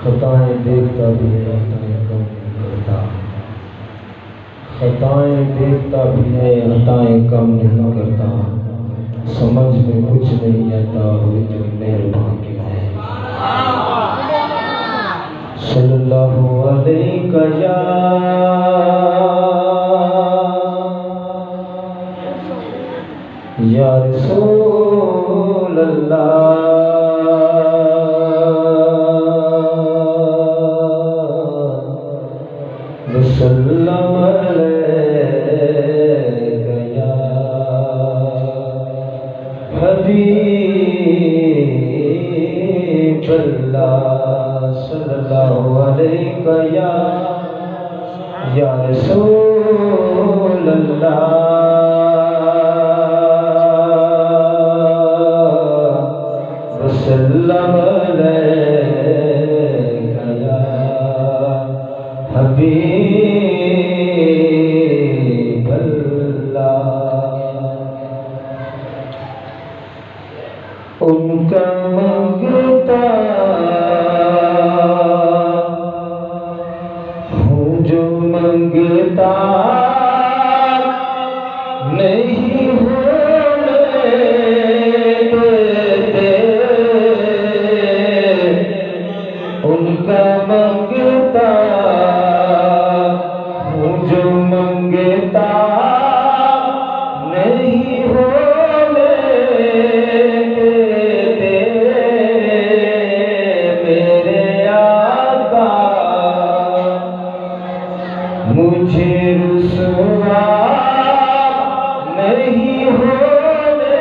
खताएं देखता भी है, खताएं कम नहीं करता। खताएं देखता भी है, खताएं कम नहीं करता। समझ में कुछ नहीं आता, हुई तो मेहरबान क्यों है। सल्लल्लाहु अलैहि या रसूल अल्लाह। वसल्लम अलैका या हबीब अल्लाह। सल्लल्लाहु अलैका या रसूल अल्लाह। वसल्लम अलैका या हबीब अल्लाह। उनका मंगता हूँ जो मंगता नहीं होने देते। उनका मंगता हूँ जो मंगता नहीं होने देते। मेरे आका मुझे रुसवा नहीं होने